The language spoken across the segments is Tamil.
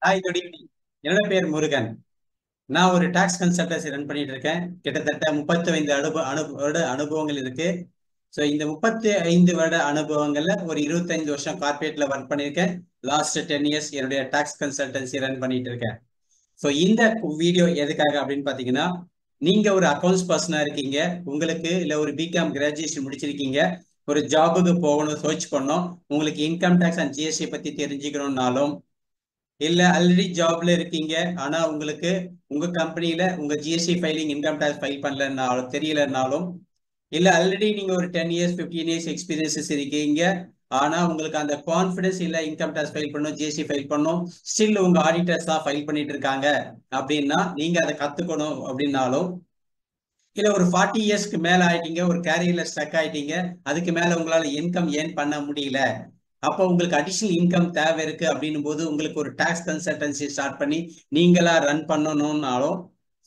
Hi, good evening. என்னோட பேர் முருகன். நான் ஒரு டாக்ஸ் கன்சல்டன்சி ரன் பண்ணிட்டு இருக்கேன். கிட்டத்தட்ட 35 வருட அனுபவங்கள் இருக்கு. ஸோ இந்த 35 வருட அனுபவங்கள்ல ஒரு 25 வருஷம் கார்பரேட்ல ஒர்க் பண்ணியிருக்கேன். லாஸ்ட் 10 இயர்ஸ் என்னுடைய டாக்ஸ் கன்சல்டன்சி ரன் பண்ணிட்டு இருக்கேன். ஸோ இந்த வீடியோ எதுக்காக அப்படின்னு பாத்தீங்கன்னா, நீங்க ஒரு அக்கௌண்ட்ஸ் பர்சனா இருக்கீங்க, உங்களுக்கு இல்ல ஒரு பிகாம் கிராஜுவேஷன் முடிச்சிருக்கீங்க, ஒரு ஜாபுக்கு போகணும், சர்ச் பண்ணோம், உங்களுக்கு இன்கம் டேக்ஸ் அண்ட் ஜிஎஸ்டி பத்தி தெரிஞ்சுக்கணும்னாலும், இல்ல ஆல்ரெடி ஜாப்ல இருக்கீங்க, ஆனா உங்களுக்கு உங்க கம்பெனில உங்க GST filing income tax file பண்ணலன்னாலும் தெரியலனாலும், இல்ல ஆல்ரெடி நீங்க ஒரு 10 இயர்ஸ் 15 இயர்ஸ் எக்ஸ்பீரியன்சஸ் இருக்கீங்க, ஆனா உங்களுக்கு அந்த கான்பிடன்ஸ் இல்ல இன்கம் டேக்ஸ் ஃபைல் பண்ணும், ஜிஎஸ்டி ஃபைல் பண்ணும், ஸ்டில் உங்க ஆடிட்டர்ஸ் தான் ஃபைல் பண்ணிட்டு இருக்காங்க அப்படின்னா, நீங்க அதை கத்துக்கணும் அப்படின்னாலும், இல்ல ஒரு 40 இயர்ஸ்க்கு மேல ஆயிட்டீங்க, ஒரு கேரியர்ல ஸ்டக் ஆயிட்டீங்க, அதுக்கு மேல உங்களால இன்கம் ஏர்ன் பண்ண முடியல, அப்போ உங்களுக்கு அடிஷனல் இன்கம் தேவை இருக்கு அப்படின்னும் போது உங்களுக்கு ஒரு டாக்ஸ் கன்சல்டன்சி ஸ்டார்ட் பண்ணி நீங்களா ரன் பண்ணணும்னாலும்,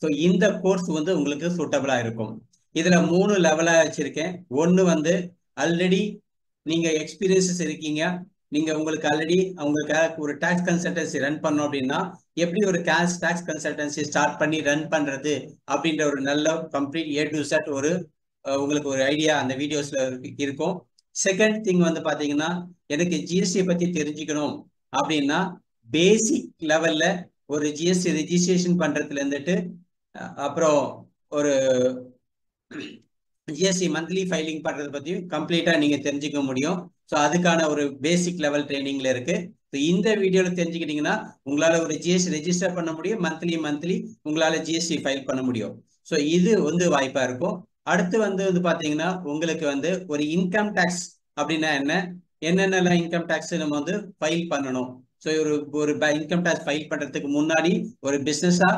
ஸோ இந்த கோர்ஸ் வந்து உங்களுக்கு சூட்டபிளா இருக்கும். இதுல 3 லெவலா வச்சிருக்கேன். ஒன்னு வந்து ஆல்ரெடி நீங்க எக்ஸ்பீரியன்சஸ் இருக்கீங்க, நீங்க உங்களுக்கு ஆல்ரெடி உங்களுக்கு ஒரு டாக்ஸ் கன்சல்டன்சி ரன் பண்ணோம் அப்படின்னா, எப்படி ஒரு டாக்ஸ் கன்சல்டன்சி ஸ்டார்ட் பண்ணி ரன் பண்றது அப்படின்ற ஒரு நல்ல கம்ப்ளீட் ஏ டு செட் ஒரு உங்களுக்கு ஒரு ஐடியா அந்த வீடியோஸ்ல இருக்கும். செகண்ட் திங் வந்து பாத்தீங்கன்னா, எனக்கு ஜிஎஸ்டி பத்தி தெரிஞ்சுக்கணும் அப்படின்னா, பேசிக் லெவல்ல ஒரு ஜிஎஸ்டி ரெஜிஸ்ட்ரேஷன் பண்றதுல இருந்துட்டு அப்புறம் ஒரு ஜிஎஸ்டி மந்த்லி ஃபைலிங் பண்றதை பத்தியும் கம்ப்ளீட்டா நீங்க தெரிஞ்சுக்க முடியும். ஸோ அதுக்கான ஒரு பேசிக் லெவல் ட்ரைனிங்ல இருக்கு. இந்த வீடியோல தெரிஞ்சுக்கிட்டீங்கன்னா உங்களால ஒரு ஜிஎஸ்டி ரெஜிஸ்டர் பண்ண முடியும், மந்த்லி உங்களால ஜிஎஸ்டி ஃபைல் பண்ண முடியும். ஸோ இது வந்து வாய்ப்பா இருக்கும். அடுத்து வந்து பாத்தீங்கன்னா, உங்களுக்கு வந்து ஒரு இன்கம் டேக்ஸ் அப்படின்னா என்னென்னலாம் இன்கம் டேக்ஸ் நம்ம வந்து ஃபைல் பண்ணணும். ஸோ ஒரு இன்கம் டேக்ஸ் ஃபைல் பண்றதுக்கு முன்னாடி ஒரு பிசினஸா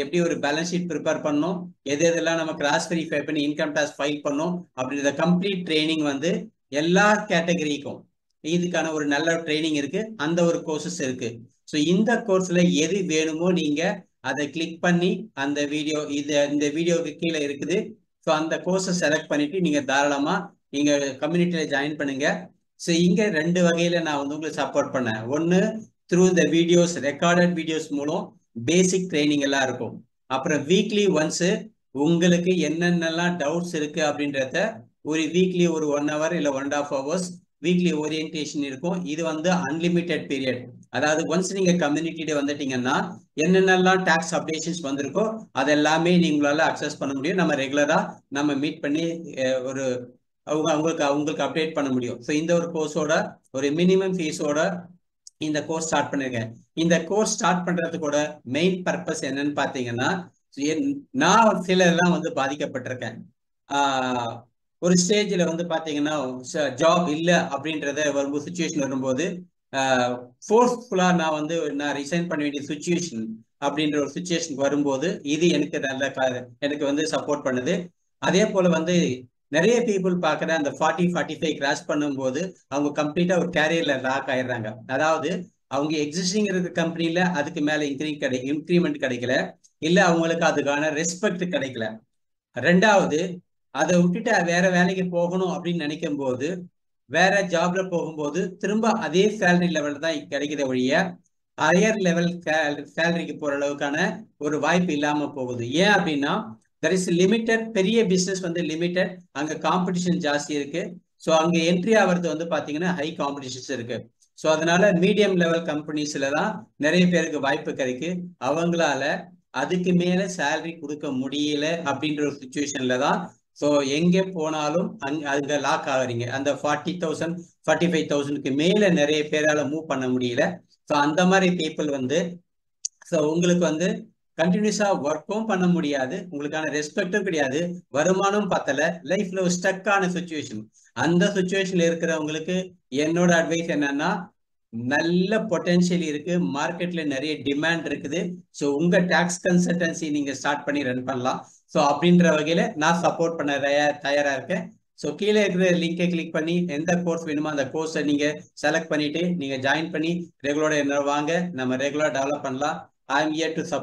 எப்படி ஒரு பேலன்ஸ் ஷீட் ப்ரிப்பேர் பண்ணணும், எதெல்லாம் நம்ம கிராஸ் வெரிஃபை பண்ணி இன்கம் டேக்ஸ் ஃபைல் பண்ணணும் அப்படின்ற கம்ப்ளீட் ட்ரைனிங் வந்து எல்லா கேட்டகரிக்கும் இதுக்கான ஒரு நல்ல ட்ரைனிங் இருக்கு. அந்த ஒரு கோர்சஸ் இருக்கு. ஸோ இந்த கோர்ஸ்ல எது வேணுமோ நீங்க அதை கிளிக் பண்ணி அந்த வீடியோ இந்த வீடியோவுக்கு கீழே இருக்குது. ஸோ அந்த கோர்ஸை செலக்ட் பண்ணிட்டு நீங்க தாராளமா நீங்க கம்யூனிட்டியில ஜாயின் பண்ணுங்க. ஸோ இங்க 2 வகையில நான் வந்து உங்களுக்கு சப்போர்ட் பண்ணேன். ஒன்னு through the videos, recorded videos மூலம் பேசிக் ட்ரைனிங் எல்லாம் இருக்கும். அப்புறம் வீக்லி ஒன்ஸ் உங்களுக்கு என்னென்னலாம் டவுட்ஸ் இருக்கு அப்படின்றத ஒரு வீக்லி ஒரு 1 ஹவர் இல்ல 1.5 ஹவர்ஸ் வீக்லி ஓரியன்டேஷன் இருக்கும். இது வந்து அன்லிமிட்டெட் பீரியட். அதாவது ஒன்ஸ் நீங்க கம்யூனிட்டியில வந்துட்டீங்கன்னா என்னென்னலாம் டாக்ஸ் அப்டேஷன்ஸ் வந்திருக்கோ அதெல்லாமே நீங்களால அக்சஸ் பண்ண முடியும். நம்ம ரெகுலரா நம்ம மீட் பண்ணி ஒரு அவங்களுக்கு அப்டேட் பண்ண முடியும். ஸோ இந்த ஒரு கோர்ஸோட ஒரு மினிமம் ஃபீஸோட இந்த கோர்ஸ் ஸ்டார்ட் பண்ணிருக்கேன். இந்த கோர்ஸ் ஸ்டார்ட் பண்றதுக்கோட மெயின் பர்பஸ் என்னன்னு பாத்தீங்கன்னா, நான் சிலர்லாம் வந்து பாதிக்கப்பட்டிருக்கேன். ஒரு ஸ்டேஜ்ல வந்து பாத்தீங்கன்னா ஜாப் இல்ல அப்படின்றத வரும்போது சுச்சுவேஷன் வரும்போது ஃபோர்ஸ்ஃபுல்லா நான் ரிசைன் பண்ண வேண்டிய சுச்சுவேஷன் அப்படின்ற ஒரு சுச்சுவேஷனுக்கு வரும்போது இது எனக்கு எனக்கு வந்து சப்போர்ட் பண்ணுது. அதே போல வந்து நிறைய பீப்புள் பாக்குற அந்த 40-45 கிராஸ் பண்ணும்போது அவங்க கம்ப்ளீட்டா ஒரு கேரியர்ல லாக் ஆயிடுறாங்க. அதாவது அவங்க எக்ஸிஸ்டிங் இருக்க கம்பெனில அதுக்கு மேல இன்க்ரிமெண்ட் கிடைக்கல, இல்ல அவங்களுக்கு அதுக்கான ரெஸ்பெக்ட் கிடைக்கல. ரெண்டாவது, அதை விட்டுட்டு வேற வேலைக்கு போகணும் அப்படின்னு நினைக்கும் போது வேற ஜாப்ல போகும்போது திரும்ப அதே சேலரி லெவல் தான் கிடைக்கிற ஒழிய ஹையர் லெவல் சேலரிக்கு போற அளவுக்கான ஒரு வாய்ப்பு இல்லாம போகுது. ஏன் அப்படின்னா தெர் இஸ் லிமிட்டட். பெரிய பிசினஸ் வந்து லிமிட்டட், அங்க காம்படிஷன் ஜாஸ்தி இருக்கு. ஸோ அங்க என்ட்ரி ஆகிறது வந்து பாத்தீங்கன்னா ஹை காம்படிஷன்ஸ் இருக்கு. ஸோ அதனால மீடியம் லெவல் கம்பெனிஸ்ல தான் நிறைய பேருக்கு வாய்ப்பு கிடைக்கு. அவங்களால அதுக்கு மேல சேலரி கொடுக்க முடியல அப்படின்ற ஒரு சுச்சுவேஷன்ல தான் ஸோ எங்கே போனாலும் அங்க லாக் ஆகுறீங்க. அந்த 40,000 45,000க்கு மேல நிறைய பேரால மூவ் பண்ண முடியல. ஸோ அந்த மாதிரி பீப்புள் வந்து ஸோ உங்களுக்கு வந்து கண்டினியூஸா ஒர்க்கும் பண்ண முடியாது, உங்களுக்கான ரெஸ்பெக்டும் கிடையாது, வருமானம் பத்தல, லைஃப்ல ஒரு ஸ்டக்கான சுச்சுவேஷன். அந்த சுச்சுவேஷன்ல இருக்கிறவங்களுக்கு என்னோட அட்வைஸ் என்னன்னா, நல்ல பொட்டன்ஷியல் இருக்கு, மார்க்கெட்ல நிறைய டிமாண்ட் இருக்குது. ஸோ உங்க டாக்ஸ் கன்சல்டன்சி நீங்க ஸ்டார்ட் பண்ணி ரன் பண்ணலாம். ஸோ அப்படின்ற வகையில நான் சப்போர்ட் பண்ண தயாரா இருக்கேன். ஸோ கீழே இருக்கிற லிங்கை கிளிக் பண்ணி எந்த கோர்ஸ் வேணுமோ அந்த கோர்ஸை நீங்க செலக்ட் பண்ணிட்டு நீங்க ஜாயின் பண்ணி ரெகுலரா என்ன வாங்க, நம்ம ரெகுலரா டெவலப் பண்ணலாம். I am here to support.